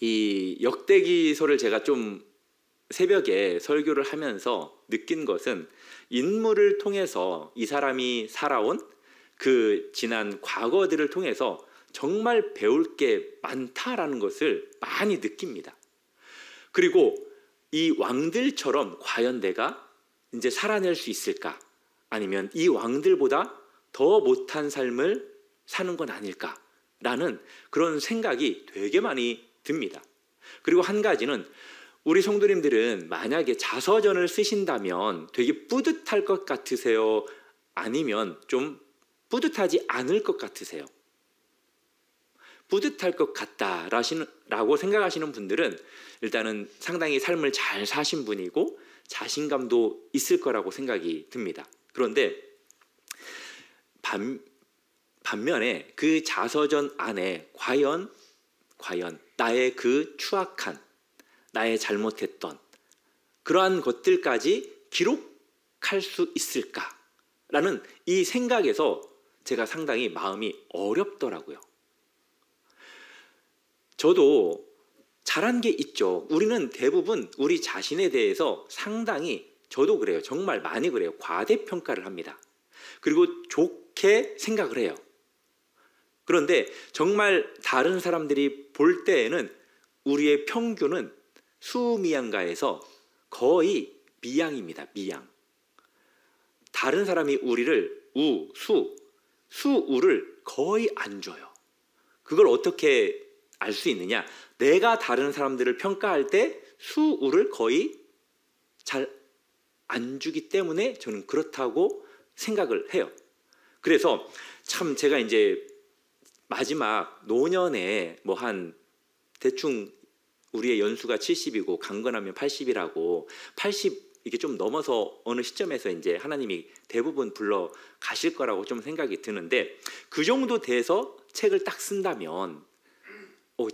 이 역대기서를 제가 좀 새벽에 설교를 하면서 느낀 것은 인물을 통해서 이 사람이 살아온 그 지난 과거들을 통해서 정말 배울 게 많다라는 것을 많이 느낍니다. 그리고 이 왕들처럼 과연 내가 이제 살아낼 수 있을까? 아니면 이 왕들보다 더 못한 삶을 사는 건 아닐까라는 그런 생각이 되게 많이 듭니다. 그리고 한 가지는 우리 성도님들은 만약에 자서전을 쓰신다면 되게 뿌듯할 것 같으세요? 아니면 좀 뿌듯하지 않을 것 같으세요? 뿌듯할 것 같다라고 생각하시는 분들은 일단은 상당히 삶을 잘 사신 분이고 자신감도 있을 거라고 생각이 듭니다. 그런데 반면에 그 자서전 안에 과연 나의 그 추악한, 나의 잘못했던 그러한 것들까지 기록할 수 있을까라는 이 생각에서 제가 상당히 마음이 어렵더라고요. 저도 잘한 게 있죠. 우리는 대부분 우리 자신에 대해서 상당히, 저도 그래요. 정말 많이 그래요. 과대평가를 합니다. 그리고 좋게 생각을 해요. 그런데 정말 다른 사람들이 볼 때에는 우리의 평균은 수미양가에서 거의 미양입니다. 미양. 다른 사람이 우리를 수우를 거의 안 줘요. 그걸 어떻게 알 수 있느냐? 내가 다른 사람들을 평가할 때 수우를 거의 잘 안 주기 때문에 저는 그렇다고 생각을 해요. 그래서 참 제가 이제 마지막 노년에 뭐 한 대충 우리의 연수가 70이고 강건하면 80이라고 80 이게 좀 넘어서 어느 시점에서 이제 하나님이 대부분 불러 가실 거라고 좀 생각이 드는데, 그 정도 돼서 책을 딱 쓴다면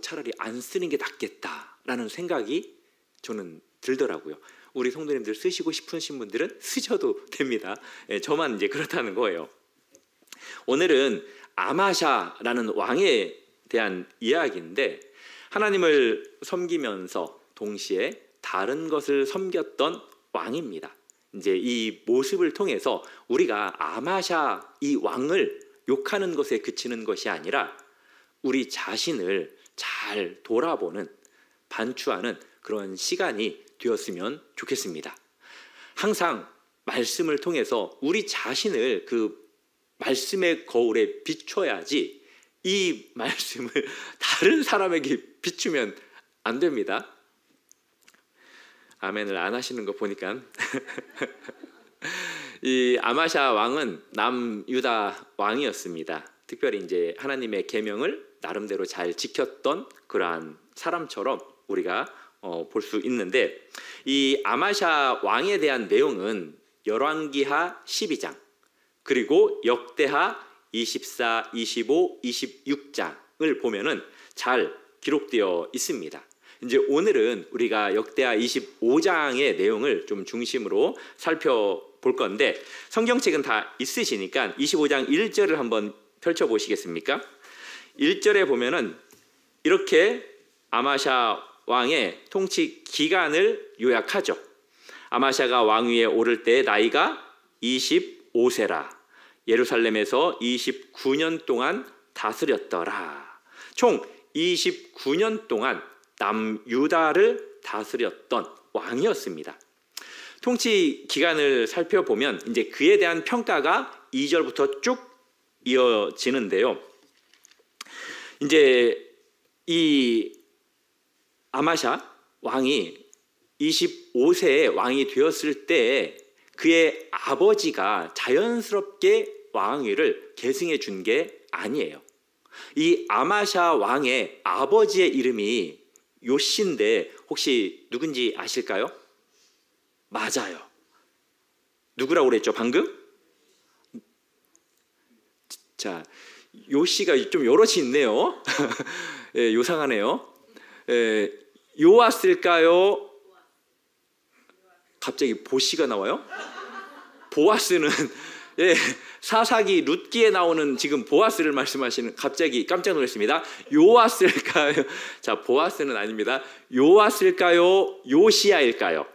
차라리 안 쓰는 게 낫겠다라는 생각이 저는 들더라고요. 우리 성도님들 쓰시고 싶으신 분들은 쓰셔도 됩니다. 저만 이제 그렇다는 거예요. 오늘은 아마샤라는 왕에 대한 이야기인데, 하나님을 섬기면서 동시에 다른 것을 섬겼던 왕입니다. 이제 이 모습을 통해서 우리가 아마샤 이 왕을 욕하는 것에 그치는 것이 아니라 우리 자신을 잘 돌아보는, 반추하는 그런 시간이 되었으면 좋겠습니다. 항상 말씀을 통해서 우리 자신을 그 말씀의 거울에 비춰야지 이 말씀을 다른 사람에게 비추면 안 됩니다. 아멘을 안 하시는 거 보니까 이 아마샤 왕은 남유다 왕이었습니다. 특별히 이제 하나님의 계명을 나름대로 잘 지켰던 그러한 사람처럼 우리가 볼 수 있는데, 이 아마샤 왕에 대한 내용은 열왕기하 12장 그리고 역대하 24, 25, 26장을 보면은 잘 기록되어 있습니다. 이제 오늘은 우리가 역대하 25장의 내용을 좀 중심으로 살펴볼 건데, 성경책은 다 있으시니까 25장 1절을 한번 펼쳐보시겠습니까? 1절에 보면은 이렇게 아마샤 왕의 통치 기간을 요약하죠. 아마샤가 왕위에 오를 때 나이가 25세라. 예루살렘에서 29년 동안 다스렸더라. 총 29년 동안 남유다를 다스렸던 왕이었습니다. 통치 기간을 살펴보면 이제 그에 대한 평가가 2절부터 쭉 이어지는데요. 이제 이 아마샤 왕이 25세에 왕이 되었을 때 그의 아버지가 자연스럽게 왕위를 계승해 준 게 아니에요. 이 아마샤 왕의 아버지의 이름이 요시인데 혹시 누군지 아실까요? 맞아요. 누구라고 그랬죠 방금? 자, 요시가 좀 여럿이 있네요. 예, 요상하네요. 요아스일까요? 갑자기 보시가 나와요? 보아스는 예, 사사기 룻기에 나오는 지금 보아스를 말씀하시는, 갑자기 깜짝 놀랐습니다. 요아스일까요? 자, 보아스는 아닙니다. 요아스일까요? 요시야일까요?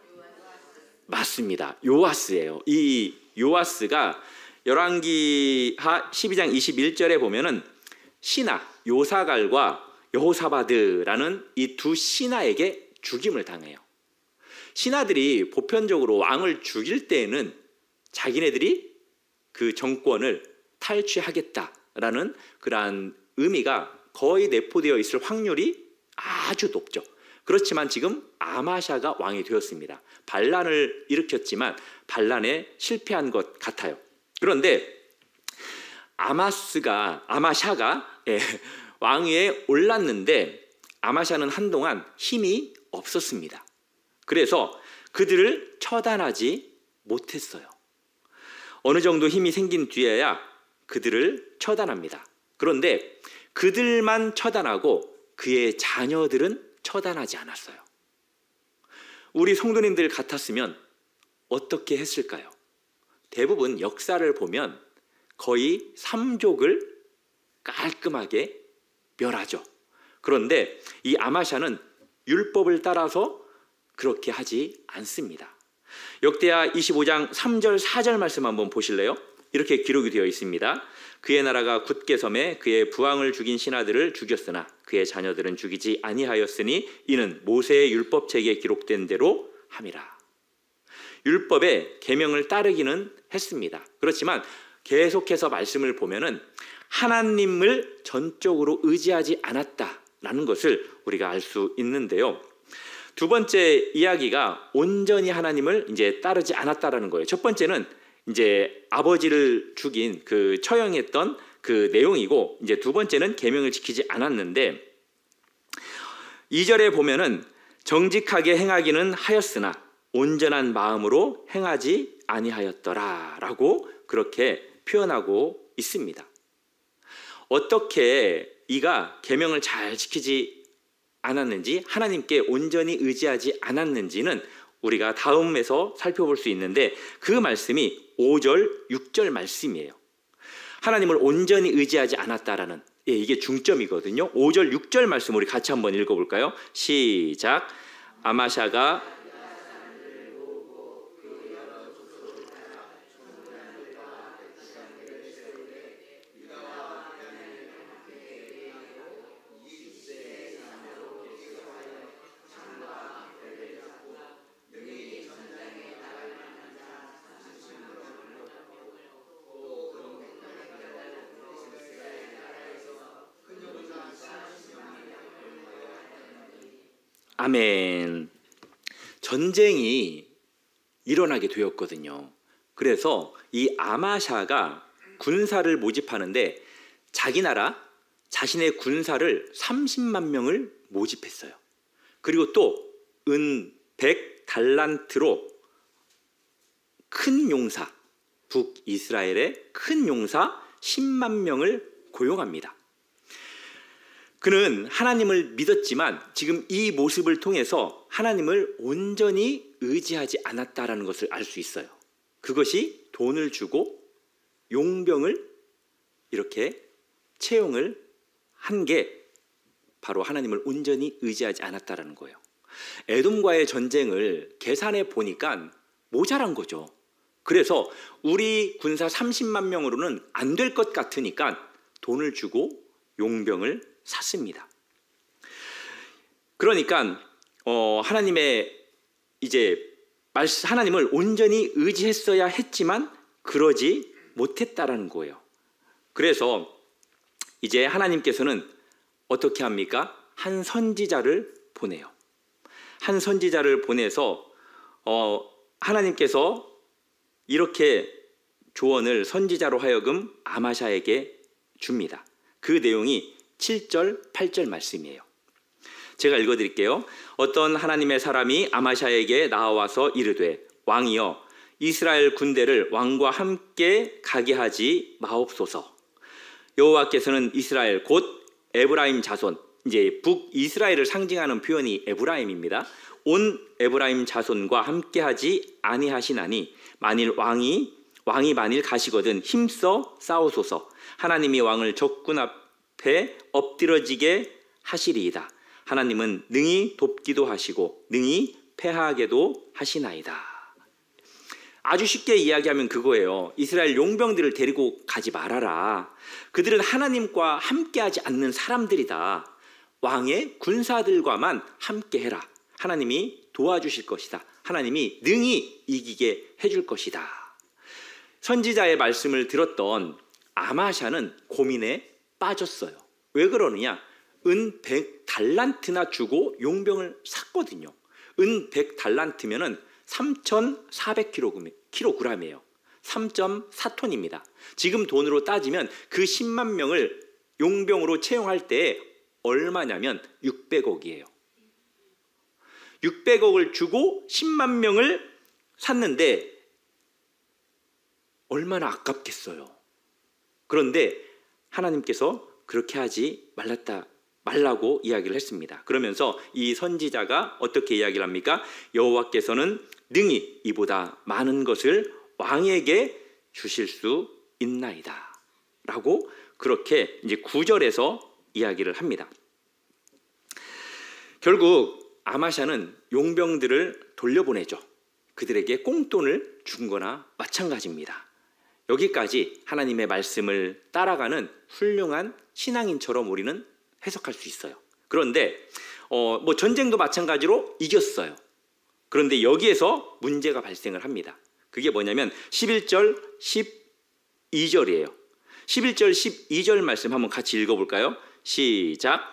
맞습니다. 요아스예요. 이 요아스가 열왕기하 12장 21절에 보면은 신하 요사갈과 여호사바드라는 이 두 신하에게 죽임을 당해요. 신하들이 보편적으로 왕을 죽일 때에는 자기네들이 그 정권을 탈취하겠다라는 그러한 의미가 거의 내포되어 있을 확률이 아주 높죠. 그렇지만 지금 아마샤가 왕이 되었습니다. 반란을 일으켰지만 반란에 실패한 것 같아요. 그런데 아마샤가 왕위에 올랐는데 아마샤는 한동안 힘이 없었습니다. 그래서 그들을 처단하지 못했어요. 어느 정도 힘이 생긴 뒤에야 그들을 처단합니다. 그런데 그들만 처단하고 그의 자녀들은 처단하지 않았어요. 우리 성도님들 같았으면 어떻게 했을까요? 대부분 역사를 보면 거의 3족을 깔끔하게 멸하죠. 그런데 이 아마샤는 율법을 따라서 그렇게 하지 않습니다. 역대하 25장 3절 4절 말씀 한번 보실래요? 이렇게 기록이 되어 있습니다. 그의 나라가 굳게 섬에 그의 부왕을 죽인 신하들을 죽였으나 그의 자녀들은 죽이지 아니하였으니 이는 모세의 율법책에 기록된 대로 함이라. 율법의 계명을 따르기는 했습니다. 그렇지만 계속해서 말씀을 보면은 하나님을 전적으로 의지하지 않았다라는 것을 우리가 알 수 있는데요. 두 번째 이야기가 온전히 하나님을 이제 따르지 않았다라는 거예요. 첫 번째는 이제 아버지를 죽인 그 처형했던 그 내용이고, 이제 두 번째는 계명을 지키지 않았는데, 2절에 보면은 정직하게 행하기는 하였으나 온전한 마음으로 행하지 아니하였더라라고 그렇게 표현하고 있습니다. 어떻게 이가 계명을 잘 지키지 않았는지, 하나님께 온전히 의지하지 않았는지는 우리가 다음에서 살펴볼 수 있는데, 그 말씀이 5절, 6절 말씀이에요. 하나님을 온전히 의지하지 않았다라는, 이게 중점이거든요. 5절, 6절 말씀 우리 같이 한번 읽어볼까요? 시작. 아마샤가 아멘. 전쟁이 일어나게 되었거든요. 그래서 이 아마샤가 군사를 모집하는데 자기 나라, 자신의 군사를 30만 명을 모집했어요. 그리고 또 은 100달란트로 큰 용사, 북이스라엘의 큰 용사 10만 명을 고용합니다. 그는 하나님을 믿었지만 지금 이 모습을 통해서 하나님을 온전히 의지하지 않았다라는 것을 알 수 있어요. 그것이 돈을 주고 용병을 이렇게 채용을 한 게 바로 하나님을 온전히 의지하지 않았다라는 거예요. 에돔과의 전쟁을 계산해 보니까 모자란 거죠. 그래서 우리 군사 30만 명으로는 안 될 것 같으니까 돈을 주고 용병을 샀습니다. 그러니까 하나님의 하나님을 온전히 의지했어야 했지만 그러지 못했다라는 거예요. 그래서 이제 하나님께서는 어떻게 합니까? 한 선지자를 보내요. 한 선지자를 보내서 하나님께서 이렇게 조언을 선지자로 하여금 아마샤에게 줍니다. 그 내용이 7절, 8절 말씀이에요. 제가 읽어드릴게요. 어떤 하나님의 사람이 아마샤에게 나와서 이르되, 왕이여, 이스라엘 군대를 왕과 함께 가게 하지 마옵소서. 여호와께서는 이스라엘 곧 에브라임 자손, 이제 북이스라엘을 상징하는 표현이 에브라임입니다. 온 에브라임 자손과 함께하지 아니하시나니 만일 왕이 왕이 만일 가시거든 힘써 싸우소서. 하나님이 왕을 적군 앞에 엎드러지게 하시리이다. 하나님은 능히 돕기도 하시고 능히 패하게도 하시나이다. 아주 쉽게 이야기하면 그거예요. 이스라엘 용병들을 데리고 가지 말아라. 그들은 하나님과 함께하지 않는 사람들이다. 왕의 군사들과만 함께해라. 하나님이 도와주실 것이다. 하나님이 능히 이기게 해줄 것이다. 선지자의 말씀을 들었던 아마샤는 고민에 빠졌어요. 왜 그러느냐? 은 100달란트나 주고 용병을 샀거든요. 은 100달란트면은 3,400kg이에요. 3.4톤입니다. 지금 돈으로 따지면 그 10만 명을 용병으로 채용할 때 얼마냐면 600억이에요. 600억을 주고 10만 명을 샀는데 얼마나 아깝겠어요. 그런데 하나님께서 그렇게 하지 말라고 이야기를 했습니다. 그러면서 이 선지자가 어떻게 이야기를 합니까? 여호와께서는 능히 이보다 많은 것을 왕에게 주실 수 있나이다 라고 그렇게 이제 9절에서 이야기를 합니다. 결국 아마샤는 용병들을 돌려보내죠. 그들에게 꽁돈을 준 거나 마찬가지입니다. 여기까지 하나님의 말씀을 따라가는 훌륭한 신앙인처럼 우리는 해석할 수 있어요. 그런데 뭐 전쟁도 마찬가지로 이겼어요. 그런데 여기에서 문제가 발생을 합니다. 그게 뭐냐면 11절, 12절이에요. 11절, 12절 말씀 한번 같이 읽어볼까요? 시작.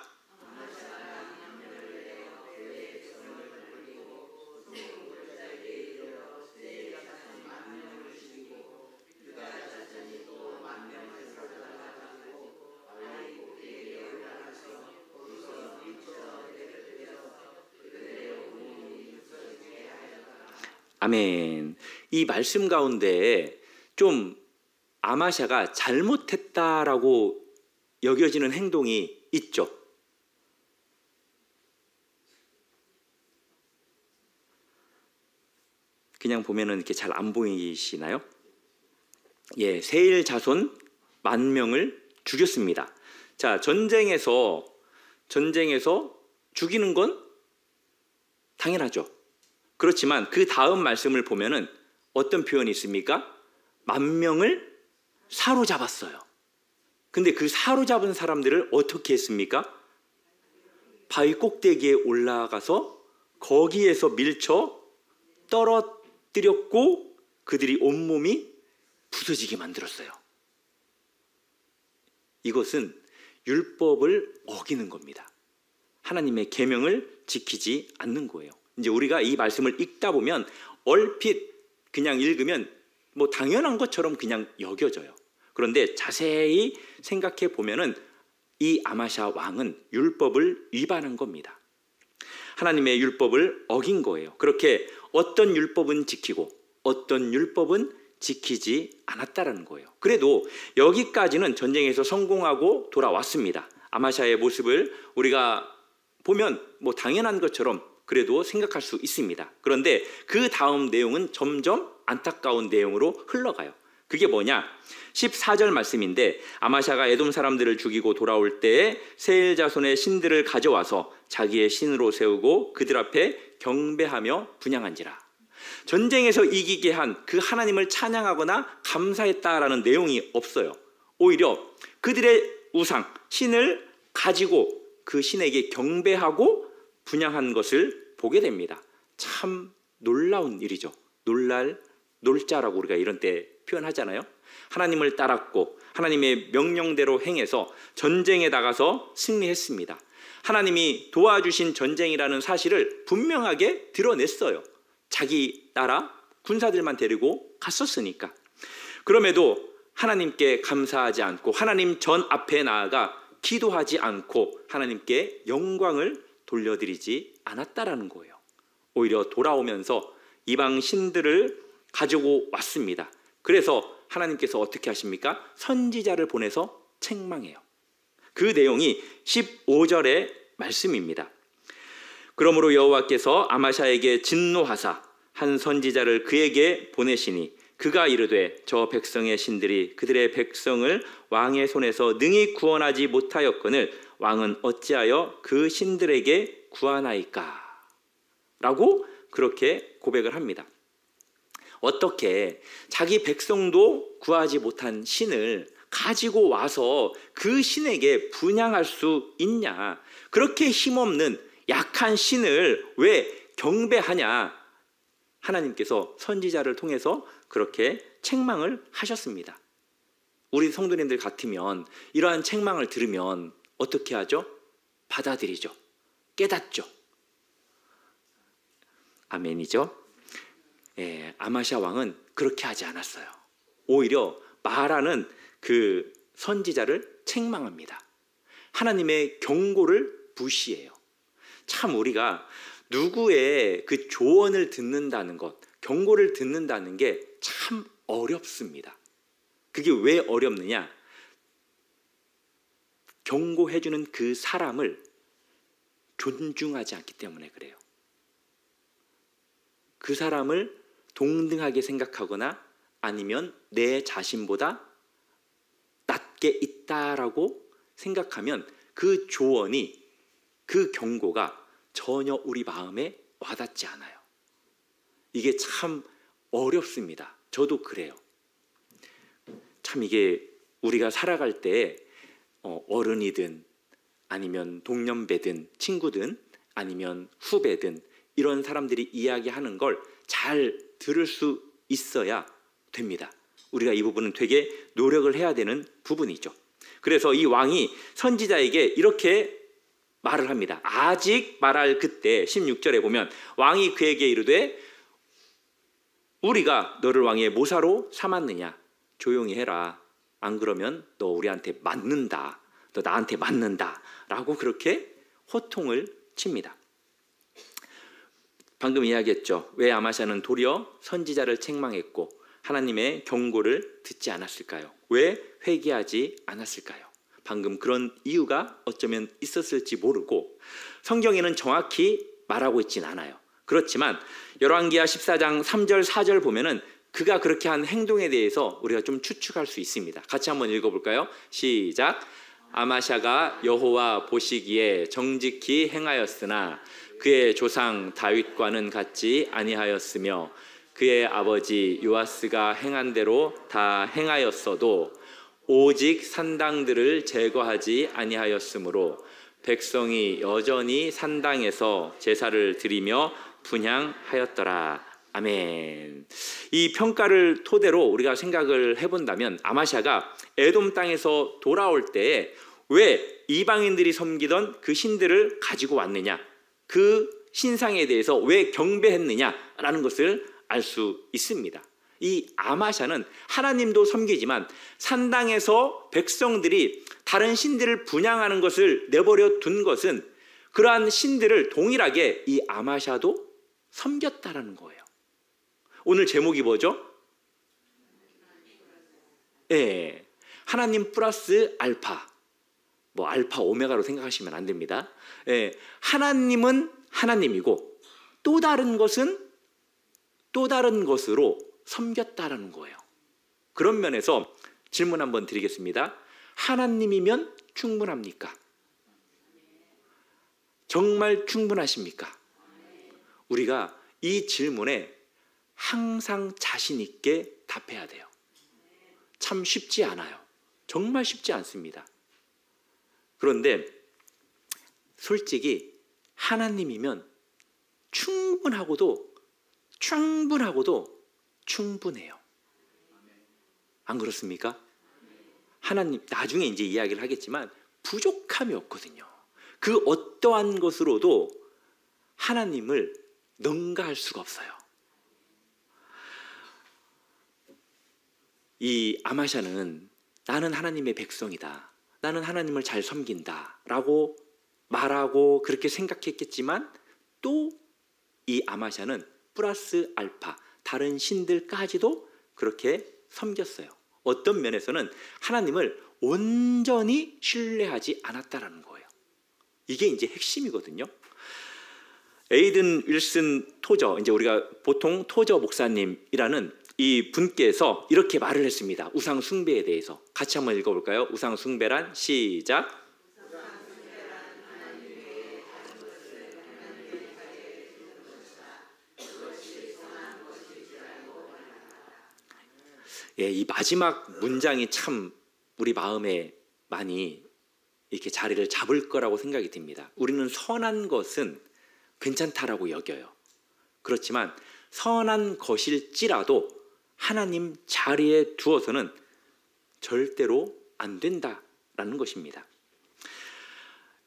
아멘. 이 말씀 가운데 좀 아마샤가 잘못했다라고 여겨지는 행동이 있죠. 그냥 보면은 이렇게 잘 안 보이시나요? 예, 세일 자손 10,000명을 죽였습니다. 자, 전쟁에서 죽이는 건 당연하죠. 그렇지만 그 다음 말씀을 보면은 어떤 표현이 있습니까? 10,000명을 사로잡았어요. 근데 그 사로잡은 사람들을 어떻게 했습니까? 바위 꼭대기에 올라가서 거기에서 밀쳐 떨어뜨렸고 그들이 온몸이 부서지게 만들었어요. 이것은 율법을 어기는 겁니다. 하나님의 계명을 지키지 않는 거예요. 이제 우리가 이 말씀을 읽다 보면 얼핏 그냥 읽으면 뭐 당연한 것처럼 그냥 여겨져요. 그런데 자세히 생각해 보면은 이 아마샤 왕은 율법을 위반한 겁니다. 하나님의 율법을 어긴 거예요. 그렇게 어떤 율법은 지키고 어떤 율법은 지키지 않았다라는 거예요. 그래도 여기까지는 전쟁에서 성공하고 돌아왔습니다. 아마샤의 모습을 우리가 보면 뭐 당연한 것처럼 그래도 생각할 수 있습니다. 그런데 그 다음 내용은 점점 안타까운 내용으로 흘러가요. 그게 뭐냐? 14절 말씀인데 아마샤가 에돔 사람들을 죽이고 돌아올 때에 세일 자손의 신들을 가져와서 자기의 신으로 세우고 그들 앞에 경배하며 분향한지라. 전쟁에서 이기게 한 그 하나님을 찬양하거나 감사했다라는 내용이 없어요. 오히려 그들의 우상, 신을 가지고 그 신에게 경배하고 분향한 것을 보게 됩니다. 참 놀라운 일이죠. 놀자라고 우리가 이런 때 표현하잖아요. 하나님을 따랐고 하나님의 명령대로 행해서 전쟁에 나가서 승리했습니다. 하나님이 도와주신 전쟁이라는 사실을 분명하게 드러냈어요. 자기 나라 군사들만 데리고 갔었으니까. 그럼에도 하나님께 감사하지 않고 하나님 전 앞에 나아가 기도하지 않고 하나님께 영광을 돌려드리지 않았다라는 거예요. 오히려 돌아오면서 이방 신들을 가지고 왔습니다. 그래서 하나님께서 어떻게 하십니까? 선지자를 보내서 책망해요. 그 내용이 15절의 말씀입니다. 그러므로 여호와께서 아마샤에게 진노하사 한 선지자를 그에게 보내시니 그가 이르되 저 백성의 신들이 그들의 백성을 왕의 손에서 능히 구원하지 못하였거늘 왕은 어찌하여 그 신들에게 구하나이까? 라고 그렇게 고백을 합니다. 어떻게 자기 백성도 구하지 못한 신을 가지고 와서 그 신에게 분향할 수 있냐? 그렇게 힘없는 약한 신을 왜 경배하냐? 하나님께서 선지자를 통해서 그렇게 책망을 하셨습니다. 우리 성도님들 같으면 이러한 책망을 들으면 어떻게 하죠? 받아들이죠. 깨닫죠. 아멘이죠. 아마샤 왕은 그렇게 하지 않았어요. 오히려 말하는 그 선지자를 책망합니다. 하나님의 경고를 무시해요. 참 우리가 누구의 그 조언을 듣는다는 것, 경고를 듣는다는 게 참 어렵습니다. 그게 왜 어렵느냐? 경고해주는 그 사람을 존중하지 않기 때문에 그래요. 그 사람을 동등하게 생각하거나 아니면 내 자신보다 낮게 있다라고 생각하면 그 조언이, 그 경고가 전혀 우리 마음에 와닿지 않아요. 이게 참 어렵습니다. 저도 그래요. 참 이게 우리가 살아갈 때 어른이든 아니면 동년배든 친구든 아니면 후배든 이런 사람들이 이야기하는 걸 잘 들을 수 있어야 됩니다. 우리가 이 부분은 되게 노력을 해야 되는 부분이죠. 그래서 이 왕이 선지자에게 이렇게 말을 합니다. 아직 말할 그때 16절에 보면 왕이 그에게 이르되 우리가 너를 왕의 모사로 삼았느냐? 조용히 해라. 안 그러면 너 우리한테 맞는다. 너 나한테 맞는다. 라고 그렇게 호통을 칩니다. 방금 이야기했죠. 왜 아마샤는 도리어 선지자를 책망했고 하나님의 경고를 듣지 않았을까요? 왜 회개하지 않았을까요? 방금 그런 이유가 어쩌면 있었을지 모르고 성경에는 정확히 말하고 있진 않아요. 그렇지만 열왕기하 14장 3절 4절 보면은 그가 그렇게 한 행동에 대해서 우리가 좀 추측할 수 있습니다. 같이 한번 읽어볼까요? 시작. 아마샤가 여호와 보시기에 정직히 행하였으나 그의 조상 다윗과는 같지 아니하였으며 그의 아버지 요아스가 행한 대로 다 행하였어도 오직 산당들을 제거하지 아니하였으므로 백성이 여전히 산당에서 제사를 드리며 분향하였더라. 아멘. 이 평가를 토대로 우리가 생각을 해본다면 아마샤가 에돔 땅에서 돌아올 때에 왜 이방인들이 섬기던 그 신들을 가지고 왔느냐, 그 신상에 대해서 왜 경배했느냐라는 것을 알 수 있습니다. 이 아마샤는 하나님도 섬기지만 산당에서 백성들이 다른 신들을 분향하는 것을 내버려 둔 것은 그러한 신들을 동일하게 이 아마샤도 섬겼다라는 거예요. 오늘 제목이 뭐죠? 하나님 플러스 알파. 뭐 알파 오메가로 생각하시면 안 됩니다. 하나님은 하나님이고 또 다른 것은 또 다른 것으로 섬겼다라는 거예요. 그런 면에서 질문 한번 드리겠습니다. 하나님이면 충분합니까? 정말 충분하십니까? 우리가 이 질문에 항상 자신 있게 답해야 돼요. 참 쉽지 않아요. 정말 쉽지 않습니다. 그런데 솔직히 하나님이면 충분하고도 충분해요. 안 그렇습니까? 하나님, 나중에 이제 이야기를 하겠지만 부족함이 없거든요. 그 어떠한 것으로도 하나님을 능가할 수가 없어요. 이 아마샤는 나는 하나님의 백성이다, 나는 하나님을 잘 섬긴다 라고 말하고 그렇게 생각했겠지만 또 이 아마샤는 플러스 알파 다른 신들까지도 그렇게 섬겼어요. 어떤 면에서는 하나님을 온전히 신뢰하지 않았다라는 거예요. 이게 이제 핵심이거든요. 에이든 윌슨 토저, 이제 우리가 보통 토저 목사님이라는 이 분께서 이렇게 말을 했습니다. 우상 숭배에 대해서. 같이 한번 읽어볼까요? 우상 숭배란 시작. 예, 이 마지막 문장이 참 우리 마음에 많이 이렇게 자리를 잡을 거라고 생각이 듭니다. 우리는 선한 것은 괜찮다라고 여겨요. 그렇지만 선한 것일지라도 하나님 자리에 두어서는 절대로 안 된다라는 것입니다.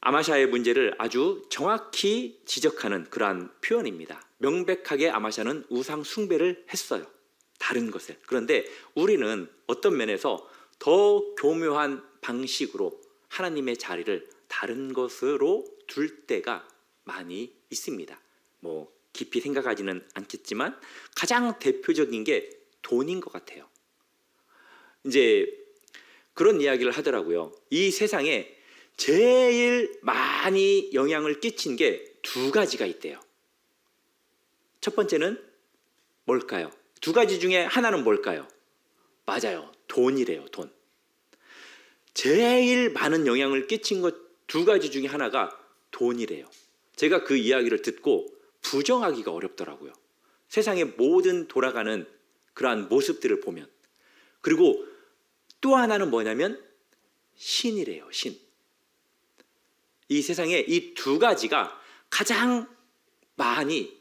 아마샤의 문제를 아주 정확히 지적하는 그러한 표현입니다. 명백하게 아마샤는 우상 숭배를 했어요. 다른 것을. 그런데 우리는 어떤 면에서 더 교묘한 방식으로 하나님의 자리를 다른 것으로 둘 때가 많이 있습니다. 뭐 깊이 생각하지는 않겠지만 가장 대표적인 게 돈인 것 같아요. 이제 그런 이야기를 하더라고요. 이 세상에 제일 많이 영향을 끼친 게 두 가지가 있대요. 첫 번째는 뭘까요? 두 가지 중에 하나는 뭘까요? 맞아요. 돈이래요. 돈. 제일 많은 영향을 끼친 것 두 가지 중에 하나가 돈이래요. 제가 그 이야기를 듣고 부정하기가 어렵더라고요. 세상의 모든 돌아가는 그러한 모습들을 보면. 그리고 또 하나는 뭐냐면 신이래요. 신. 이 세상에 이 두 가지가 가장 많이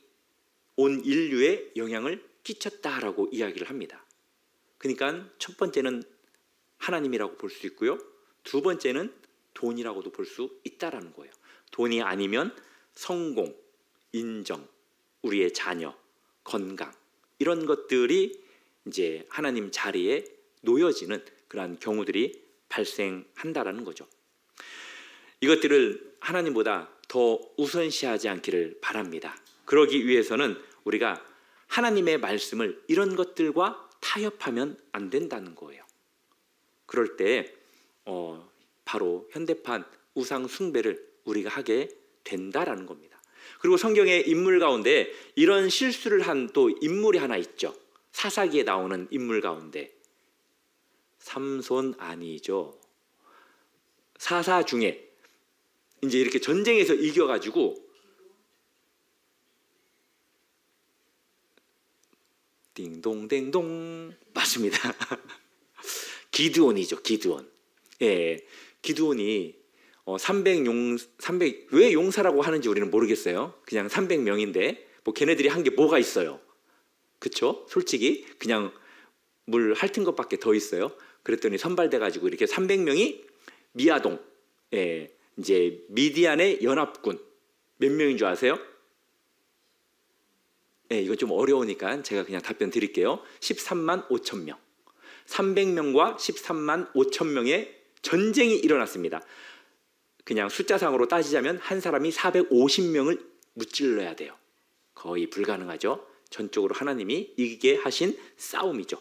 온 인류에 영향을 끼쳤다라고 이야기를 합니다. 그러니까 첫 번째는 하나님이라고 볼 수 있고요. 두 번째는 돈이라고도 볼 수 있다라는 거예요. 돈이 아니면 성공, 인정, 우리의 자녀, 건강 이런 것들이 이제 하나님 자리에 놓여지는 그러한 경우들이 발생한다라는 거죠. 이것들을 하나님보다 더 우선시하지 않기를 바랍니다. 그러기 위해서는 우리가 하나님의 말씀을 이런 것들과 타협하면 안 된다는 거예요. 그럴 때 바로 현대판 우상 숭배를 우리가 하게 된다라는 겁니다. 그리고 성경의 인물 가운데 이런 실수를 한 또 인물이 하나 있죠. 사사기에 나오는 인물 가운데 삼손 아니죠. 사사 중에 이제 이렇게 전쟁에서 이겨가지고 띵동댕동 맞습니다. 기드온이죠. 기드온. 예, 기드온이 300 왜 용사라고 하는지 우리는 모르겠어요. 그냥 300명인데 뭐 걔네들이 한 게 뭐가 있어요? 그쵸? 솔직히 그냥 물 핥은 것밖에 더 있어요. 그랬더니 선발돼 가지고 이렇게 300명이 미아동, 예, 이제 미디안의 연합군 몇 명인 줄 아세요? 예, 이거 좀 어려우니까 제가 그냥 답변 드릴게요. 13만 5천 명. 300명과 13만 5천 명의 전쟁이 일어났습니다. 그냥 숫자상으로 따지자면 한 사람이 450명을 무찔러야 돼요. 거의 불가능하죠. 전적으로 하나님이 이기게 하신 싸움이죠.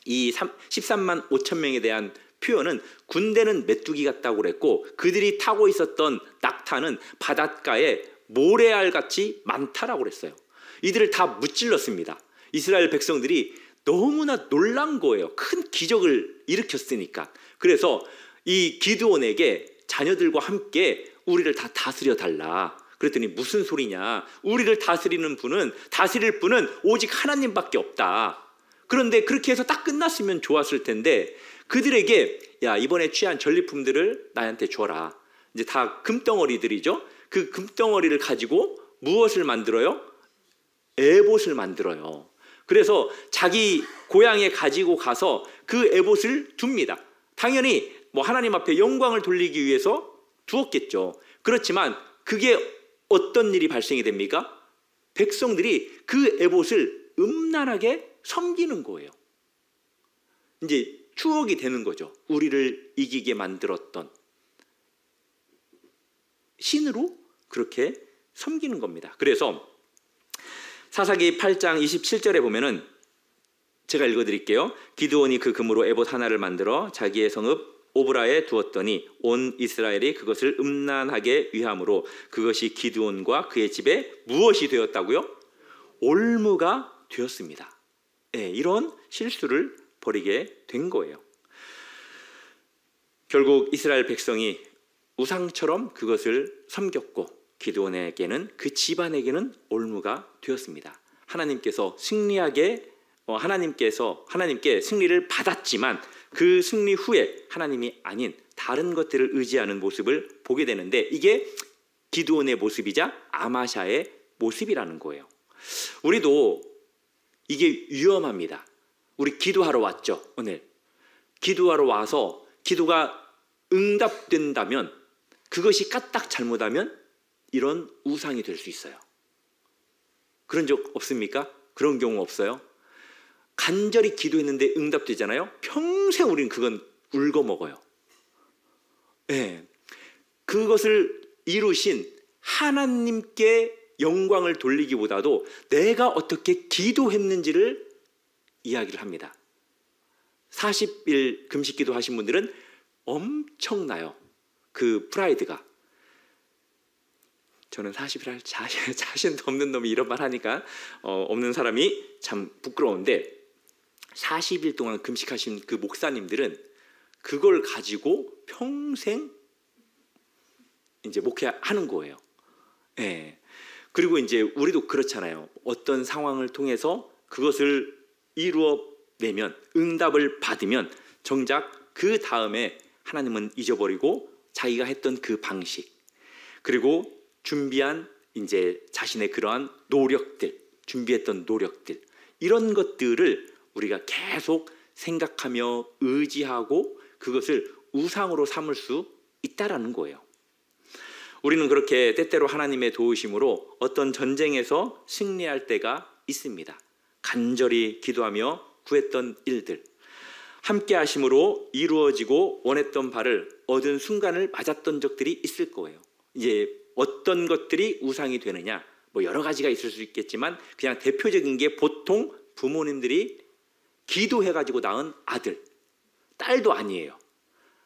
이 13만 5천 명에 대한 표현은 군대는 메뚜기 같다고 그랬고 그들이 타고 있었던 낙타는 바닷가에 모래알같이 많다라고 그랬어요. 이들을 다 무찔렀습니다. 이스라엘 백성들이 너무나 놀란 거예요. 큰 기적을 일으켰으니까. 그래서 이 기드온에게 자녀들과 함께 우리를 다 다스려 달라. 그랬더니 무슨 소리냐. 우리를 다스리는 분은 다스릴 분은 오직 하나님밖에 없다. 그런데 그렇게 해서 딱 끝났으면 좋았을 텐데 그들에게 야 이번에 취한 전리품들을 나한테 줘라. 이제 다 금덩어리들이죠. 그 금덩어리를 가지고 무엇을 만들어요? 에봇을 만들어요. 그래서 자기 고향에 가지고 가서 그 에봇을 둡니다. 당연히 뭐 하나님 앞에 영광을 돌리기 위해서 두었겠죠. 그렇지만 그게 어떤 일이 발생이 됩니까? 백성들이 그 에봇을 음란하게 섬기는 거예요. 이제 추억이 되는 거죠. 우리를 이기게 만들었던 신으로 그렇게 섬기는 겁니다. 그래서 사사기 8장 27절에 보면은 제가 읽어드릴게요. 기드온이 그 금으로 에봇 하나를 만들어 자기의 성읍 오브라에 두었더니 온 이스라엘이 그것을 음란하게 위함으로 그것이 기드온과 그의 집에 무엇이 되었다고요? 올무가 되었습니다. 이런 실수를 벌이게 된 거예요. 결국 이스라엘 백성이 우상처럼 그것을 섬겼고 기드온에게는 그 집안에게는 올무가 되었습니다. 하나님께서 하나님께 승리를 받았지만 그 승리 후에 하나님이 아닌 다른 것들을 의지하는 모습을 보게 되는데 이게 기드온의 모습이자 아마샤의 모습이라는 거예요. 우리도 이게 위험합니다. 우리 기도하러 왔죠. 오늘 기도하러 와서 기도가 응답된다면 그것이 까딱 잘못하면 이런 우상이 될 수 있어요. 그런 적 없습니까? 그런 경우 없어요? 간절히 기도했는데 응답되잖아요. 평생 우리는 그건 울거먹어요. 그것을 이루신 하나님께 영광을 돌리기보다도 내가 어떻게 기도했는지를 이야기를 합니다. 40일 금식기도 하신 분들은 엄청나요. 그 프라이드가. 저는 40일 할 자신도 없는 놈이 이런 말 하니까 없는 사람이 참 부끄러운데 40일 동안 금식하신 그 목사님들은 그걸 가지고 평생 이제 목회하는 거예요. 그리고 이제 우리도 그렇잖아요. 어떤 상황을 통해서 그것을 이루어내면 응답을 받으면 정작 그 다음에 하나님은 잊어버리고 자기가 했던 그 방식 그리고 준비한 이제 자신의 그러한 노력들, 준비했던 노력들 이런 것들을 우리가 계속 생각하며 의지하고 그것을 우상으로 삼을 수 있다라는 거예요. 우리는 그렇게 때때로 하나님의 도우심으로 어떤 전쟁에서 승리할 때가 있습니다. 간절히 기도하며 구했던 일들, 함께 하심으로 이루어지고 원했던 바를 얻은 순간을 맞았던 적들이 있을 거예요. 이제 어떤 것들이 우상이 되느냐, 뭐 여러 가지가 있을 수 있겠지만 그냥 대표적인 게 보통 부모님들이 기도해가지고 낳은 아들, 딸도 아니에요.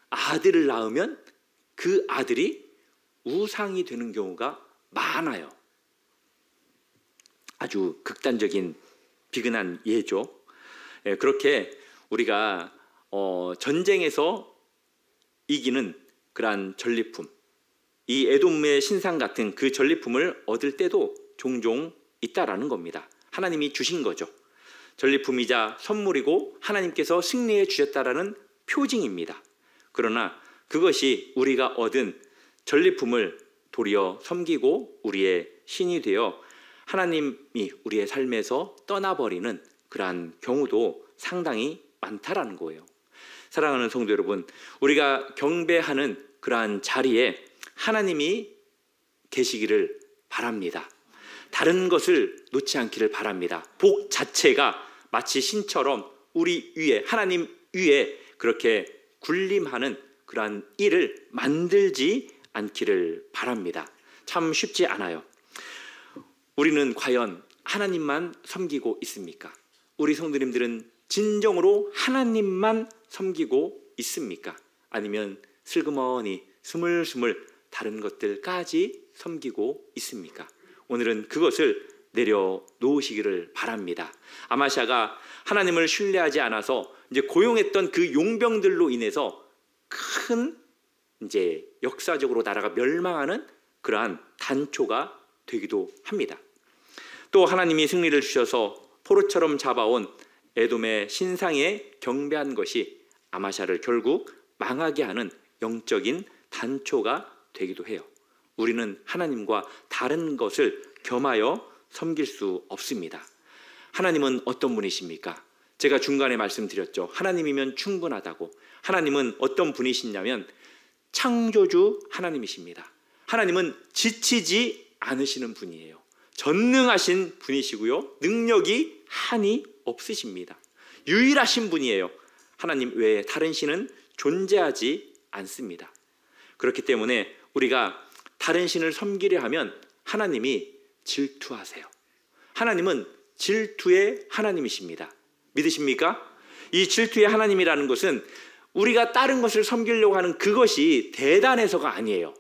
아들을 낳으면 그 아들이 우상이 되는 경우가 많아요. 아주 극단적인 비근한 예죠. 그렇게 우리가 전쟁에서 이기는 그러한 전리품, 이 에돔의 신상 같은 그 전리품을 얻을 때도 종종 있다라는 겁니다. 하나님이 주신 거죠. 전리품이자 선물이고 하나님께서 승리해 주셨다라는 표징입니다. 그러나 그것이 우리가 얻은 전리품을 도리어 섬기고 우리의 신이 되어 하나님이 우리의 삶에서 떠나버리는 그러한 경우도 상당히 많다라는 거예요. 사랑하는 성도 여러분, 우리가 경배하는 그러한 자리에 하나님이 계시기를 바랍니다. 다른 것을 놓지 않기를 바랍니다. 복 자체가 마치 신처럼 우리 위에, 하나님 위에 그렇게 군림하는 그러한 일을 만들지 않기를 바랍니다. 참 쉽지 않아요. 우리는 과연 하나님만 섬기고 있습니까? 우리 성도님들은 진정으로 하나님만 섬기고 있습니까? 아니면 슬그머니 스물스물 다른 것들까지 섬기고 있습니까? 오늘은 그것을 내려놓으시기를 바랍니다. 아마샤가 하나님을 신뢰하지 않아서 이제 고용했던 그 용병들로 인해서 큰 이제 역사적으로 나라가 멸망하는 그러한 단초가 되기도 합니다. 또 하나님이 승리를 주셔서 포로처럼 잡아온 에돔의 신상에 경배한 것이 아마샤를 결국 망하게 하는 영적인 단초가 되기도 해요. 우리는 하나님과 다른 것을 겸하여 섬길 수 없습니다. 하나님은 어떤 분이십니까? 제가 중간에 말씀드렸죠. 하나님이면 충분하다고. 하나님은 어떤 분이시냐면 창조주 하나님이십니다. 하나님은 지치지 않으시는 분이에요. 전능하신 분이시고요. 능력이 한이 없으십니다. 유일하신 분이에요. 하나님 외에 다른 신은 존재하지 않습니다. 그렇기 때문에 우리가 다른 신을 섬기려 하면 하나님이 질투하세요. 하나님은 질투의 하나님이십니다. 믿으십니까? 이 질투의 하나님이라는 것은 우리가 다른 것을 섬기려고 하는 그것이 대단해서가 아니에요.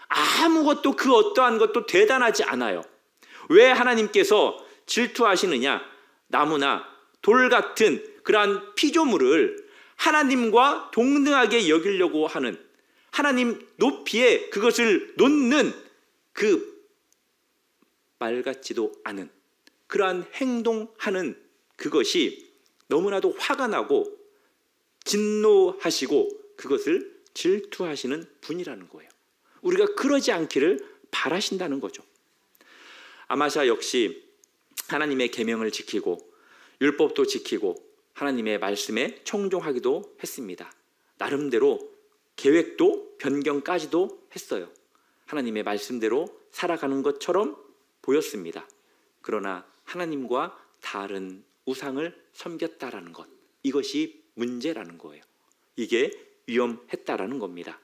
아무것도 그 어떠한 것도 대단하지 않아요. 왜 하나님께서 질투하시느냐? 나무나 돌 같은 그러한 피조물을 하나님과 동등하게 여기려고 하는, 하나님 높이에 그것을 놓는 그 말 같지도 않은 그러한 행동하는 그것이 너무나도 화가 나고 진노하시고 그것을 질투하시는 분이라는 거예요. 우리가 그러지 않기를 바라신다는 거죠. 아마샤 역시 하나님의 계명을 지키고 율법도 지키고 하나님의 말씀에 청종하기도 했습니다. 나름대로 계획도 변경까지도 했어요. 하나님의 말씀대로 살아가는 것처럼 보였습니다. 그러나 하나님과 다른 우상을 섬겼다라는 것, 이것이 문제라는 거예요. 이게 위험했다라는 겁니다.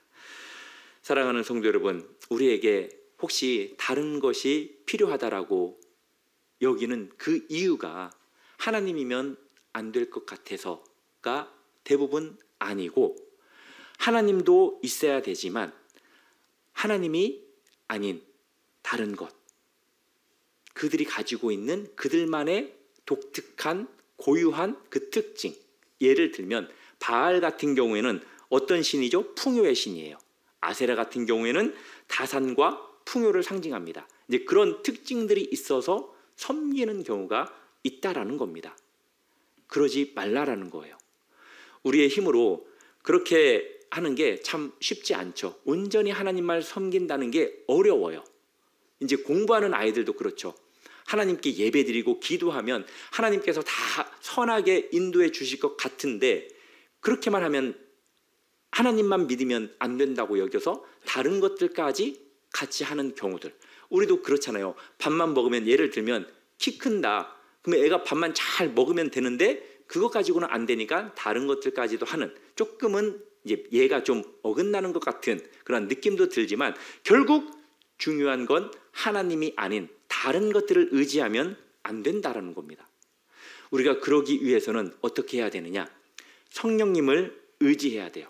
사랑하는 성도 여러분, 우리에게 혹시 다른 것이 필요하다라고 여기는 그 이유가 하나님이면 안 될 것 같아서가 대부분 아니고, 하나님도 있어야 되지만 하나님이 아닌 다른 것, 그들이 가지고 있는 그들만의 독특한 고유한 그 특징, 예를 들면 바알 같은 경우에는 어떤 신이죠? 풍요의 신이에요. 아세라 같은 경우에는 다산과 풍요를 상징합니다. 이제 그런 특징들이 있어서 섬기는 경우가 있다라는 겁니다. 그러지 말라라는 거예요. 우리의 힘으로 그렇게 하는 게 참 쉽지 않죠. 온전히 하나님만 섬긴다는 게 어려워요. 이제 공부하는 아이들도 그렇죠. 하나님께 예배드리고 기도하면 하나님께서 다 선하게 인도해 주실 것 같은데, 그렇게만 하면 하나님만 믿으면 안 된다고 여겨서 다른 것들까지 같이 하는 경우들. 우리도 그렇잖아요. 밥만 먹으면, 예를 들면 키 큰다, 그러면 애가 밥만 잘 먹으면 되는데 그것 가지고는 안 되니까 다른 것들까지도 하는, 조금은 이제 얘가 좀 어긋나는 것 같은 그런 느낌도 들지만, 결국 중요한 건 하나님이 아닌 다른 것들을 의지하면 안 된다라는 겁니다. 우리가 그러기 위해서는 어떻게 해야 되느냐? 성령님을 의지해야 돼요.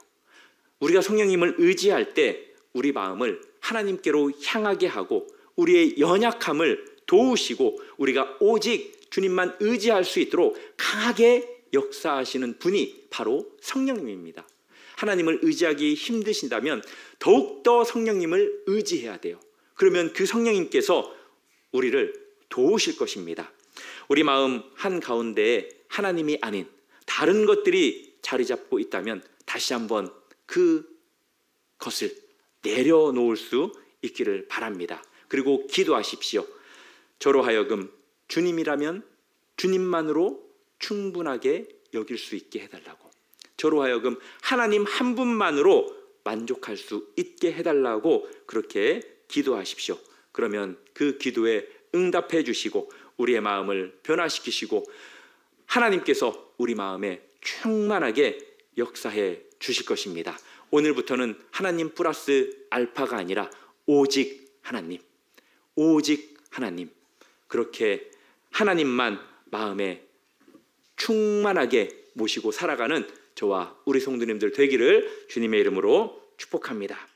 우리가 성령님을 의지할 때 우리 마음을 하나님께로 향하게 하고 우리의 연약함을 도우시고 우리가 오직 주님만 의지할 수 있도록 강하게 역사하시는 분이 바로 성령님입니다. 하나님을 의지하기 힘드신다면 더욱더 성령님을 의지해야 돼요. 그러면 그 성령님께서 우리를 도우실 것입니다. 우리 마음 한가운데에 하나님이 아닌 다른 것들이 자리 잡고 있다면 다시 한번 그것을 내려놓을 수 있기를 바랍니다. 그리고 기도하십시오. 저로 하여금 주님이라면 주님만으로 충분하게 여길 수 있게 해달라고, 저로 하여금 하나님 한 분만으로 만족할 수 있게 해달라고 그렇게 기도하십시오. 그러면 그 기도에 응답해 주시고 우리의 마음을 변화시키시고 하나님께서 우리 마음에 충만하게 역사해 주실 것입니다. 오늘부터는 하나님 플러스 알파가 아니라 오직 하나님, 오직 하나님, 그렇게 하나님만 마음에 충만하게 모시고 살아가는 저와 우리 성도님들 되기를 주님의 이름으로 축복합니다.